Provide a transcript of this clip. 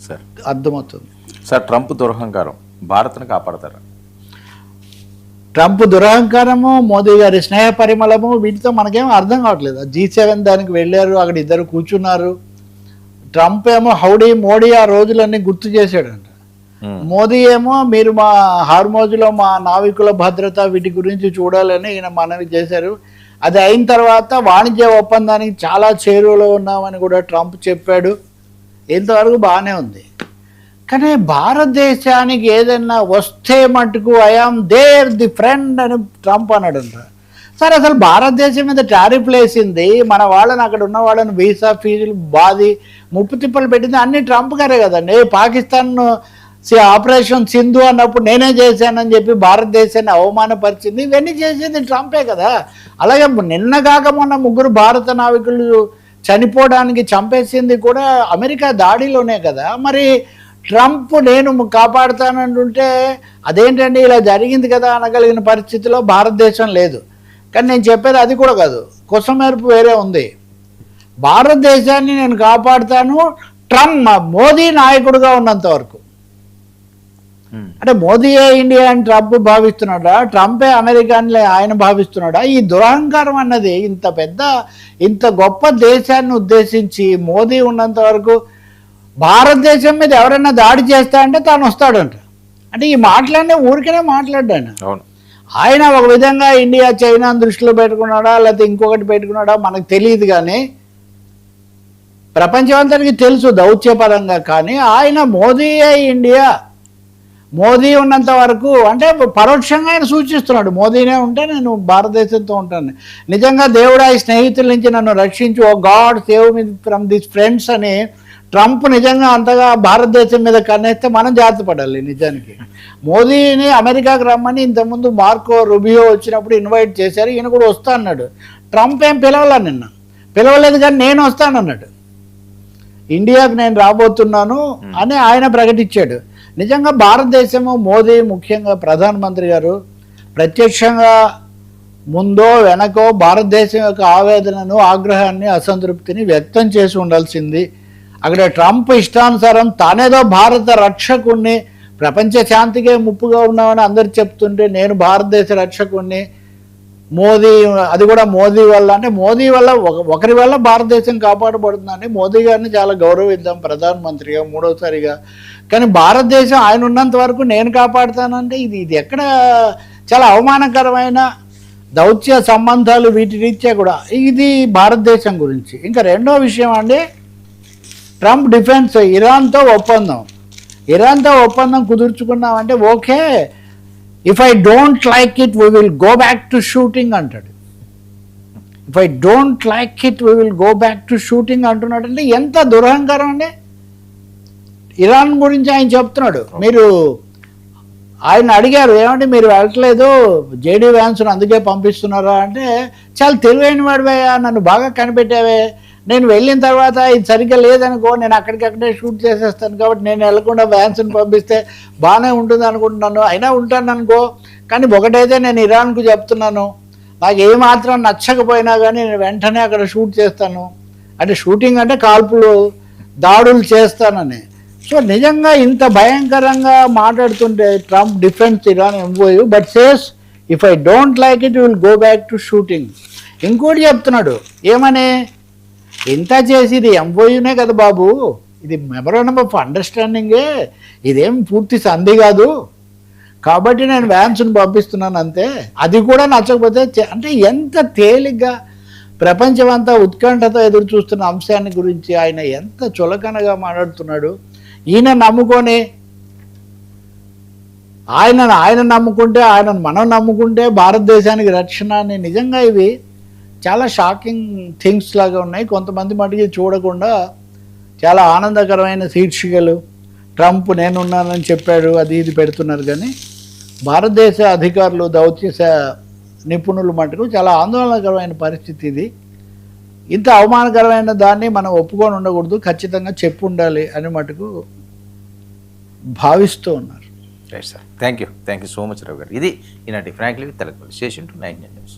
Sir అర్థమవుతుంది. Sir Trump దురహంకారం భారత్ను కాపాడతారా? Trump దురహంకారము, Modi గారి స్నేహ పరిమళము, వీటితో మనకేమో అర్థం కావట్లేదు. G7 దానికి వెళ్ళారు, అక్కడ ఇద్దరు కూర్చున్నారు. ట్రంప్ ఏమో హౌడీ మోడీ ఆ రోజులన్నీ గుర్తు చేశాడంట. మోదీ ఏమో మీరు మా హార్మోజులో మా నావికుల భద్రత వీటి గురించి చూడాలని ఈయన మనవి చేశారు. అది అయిన తర్వాత వాణిజ్య ఒప్పందానికి చాలా చేరువలో ఉన్నామని కూడా ట్రంప్ చెప్పాడు. ఇంతవరకు బాగానే ఉంది. కానీ భారతదేశానికి ఏదైనా వస్తే మటుకు ఐఆమ్ దేర్ ది ఫ్రెండ్ అని ట్రంప్ అన్నాడంట. సరే, అసలు భారతదేశం మీద టారిఫ్లు వేసింది, మన వాళ్ళని అక్కడ ఉన్న వాళ్ళని వీసా ఫీజులు బాది ముప్పు తిప్పలు పెట్టింది అన్ని ట్రంప్ గారే కదండి. పాకిస్తాన్ ఆపరేషన్ సింధు అన్నప్పుడు నేనే చేశానని చెప్పి భారతదేశాన్ని అవమానపరిచింది, ఇవన్నీ చేసింది ట్రంపే కదా. అలాగే నిన్న కాక మొన్న 3 భారత నావికులు చనిపోవడానికి చంపేసింది కూడా అమెరికా దాడిలోనే కదా. మరి ట్రంప్ నేను కాపాడుతానంటుంటే అదేంటండి ఇలా జరిగింది కదా అనగలిగిన పరిస్థితిలో భారతదేశం లేదు. కానీ నేను చెప్పేది అది కూడా కాదు, కొసమెరుపు వేరే ఉంది. భారతదేశాన్ని నేను కాపాడుతాను ట్రంప్ మోదీ నాయకుడుగా ఉన్నంత వరకు. అంటే మోదీయే ఇండియా అని ట్రంప్ భావిస్తున్నాడా, ట్రంపే అమెరికాని ఆయన భావిస్తున్నాడా? ఈ దురహంకారం అన్నది ఇంత గొప్ప దేశాన్ని ఉద్దేశించి మోదీ ఉన్నంత వరకు భారతదేశం మీద ఎవరైనా దాడి చేస్తా అంటే తాను వస్తాడంట. అంటే ఈ మాటలన్నీ ఊరికనే మాట్లాడ్డాను. ఆయన ఒక విధంగా ఇండియా చైనా దృష్టిలో పెట్టుకున్నాడా లేకపోతే ఇంకొకటి పెట్టుకున్నాడా మనకు తెలియదు, కానీ ప్రపంచమంతటికి తెలుసు దౌత్యపరంగా. కానీ ఆయన మోదీయే ఇండియా, మోదీ ఉన్నంత వరకు అంటే పరోక్షంగా ఆయన సూచిస్తున్నాడు మోదీనే ఉంటే నేను భారతదేశంతో ఉంటాను. నిజంగా దేవుడా ఈ స్నేహితుల నుంచి నన్ను రక్షించు, O God save me from this friends అని ట్రంప్ నిజంగా అంతగా భారతదేశం మీద కన్నేస్తే మనం జాగ్రత్త పడాలి. నిజానికి మోదీని అమెరికాకు రమ్మని ఇంతకుముందు మార్కో రుబియో వచ్చినప్పుడు ఇన్వైట్ చేశారు, ఈయన కూడా వస్తా అన్నాడు. ట్రంప్ ఏం పిలవలేదు, కానీ నేను వస్తానన్నాడు. ఇండియాకు నేను రాబోతున్నాను అని ఆయన ప్రకటించాడు. నిజంగా భారతదేశము మోదీ ముఖ్యంగా ప్రధానమంత్రి గారు ప్రత్యక్షంగా ముందో వెనకో భారతదేశం యొక్క ఆవేదనను, ఆగ్రహాన్ని, అసంతృప్తిని వ్యక్తం చేసి ఉండాల్సింది. అక్కడ ట్రంప్ ఇష్టానుసారం తానేదో భారత రక్షకుణ్ణి, ప్రపంచ శాంతికే ముప్పుగా ఉన్నామని అందరు చెప్తుంటే నేను భారతదేశ రక్షకుణ్ణి, మోదీ అది కూడా మోదీ వల్ల, అంటే మోదీ వల్ల ఒకరి వల్ల భారతదేశం కాపాడబడుతుందని మోదీ గారిని చాలా గౌరవిద్దాం ప్రధానమంత్రిగా మూడోసారిగా. కానీ భారతదేశం ఆయన ఉన్నంత వరకు నేను కాపాడుతానంటే ఇది ఎక్కడ చాలా అవమానకరమైన దౌత్య సంబంధాలు వీటి రీత్యా కూడా. ఇది భారతదేశం గురించి. ఇంకా రెండో విషయం అండి, ట్రంప్ డిఫెన్స్ ఇరాన్తో ఒప్పందం కుదుర్చుకున్నామంటే ఓకే, if I don't like it we will go back to shooting అంటాడు. If I don't like it we will go back to shooting అంటున్నాడు. అంటే ఎంత దురహంకారం అండి. ఇరాన్ గురించి ఆయన చెప్తున్నాడు. మీరు ఆయన అడిగారు ఏమంటే మీరు వెళ్ళట్లేదు JD Vance అందుకే పంపిస్తున్నారా అంటే, చాలా తెలివైన వాడివయ్యా, నన్ను బాగా కనిపెట్టావే, నేను వెళ్ళిన తర్వాత ఇది సరిగ్గా లేదనుకో నేను అక్కడికక్కడే షూట్ చేసేస్తాను, కాబట్టి నేను వెళ్ళకుండా వ్యాన్స్ని పంపిస్తే బాగానే ఉంటుంది అనుకుంటున్నాను, అయినా ఉంటాను అనుకో. కానీ ఒకటైతే నేను ఇరాన్కు చెప్తున్నాను, నాకు ఏమాత్రం నచ్చకపోయినా కానీ నేను వెంటనే అక్కడ షూట్ చేస్తాను, అంటే షూటింగ్ అంటే కాల్పులు దాడులు చేస్తానని. సో నిజంగా ఇంత భయంకరంగా మాట్లాడుతుంటే Trump defence Iran MOU but says if I don't like it will go back to shooting. ఇంకోటి చెప్తున్నాడు ఏమని, ఇంత చేసి ఇది MOUనే కదా బాబు, ఇది మెమరాండం ఆఫ్ అండర్స్టాండింగే, ఇదేం పూర్తి సంధి కాదు, కాబట్టి నేను వ్యాన్స్ని పంపిస్తున్నాను అంతే, అది కూడా నచ్చకపోతే అంటే ఎంత తేలిగ్గా ప్రపంచం అంతా ఉత్కంఠతో ఎదురు చూస్తున్న అంశాన్ని గురించి ఆయన ఎంత చులకనగా మాట్లాడుతున్నాడు. ఈయన నమ్ముకొని ఆయన నమ్ముకుంటే ఆయనను మనం నమ్ముకుంటే భారతదేశానికి రక్షణ అని నిజంగా ఇవి చాలా షాకింగ్ థింగ్స్ లాగా ఉన్నాయి. కొంతమంది మటుకి చూడకుండా చాలా ఆనందకరమైన శీర్షికలు, ట్రంప్ నేనున్నానని చెప్పాడు అది ఇది పెడుతున్నారు. కానీ భారతదేశ అధికారులు దౌత్య నిపుణులు మటుకు చాలా ఆందోళనకరమైన పరిస్థితి ఇది. ఇంత అవమానకరమైన దాన్ని మనం ఒప్పుకొని ఉండకూడదు, ఖచ్చితంగా చెప్పు ఉండాలి అని మటుకు భావిస్తూ ఉన్నారు. Right sir, thank you so much Rao garu. ఇది ఈనాటి frankly with Telugu station 9 news.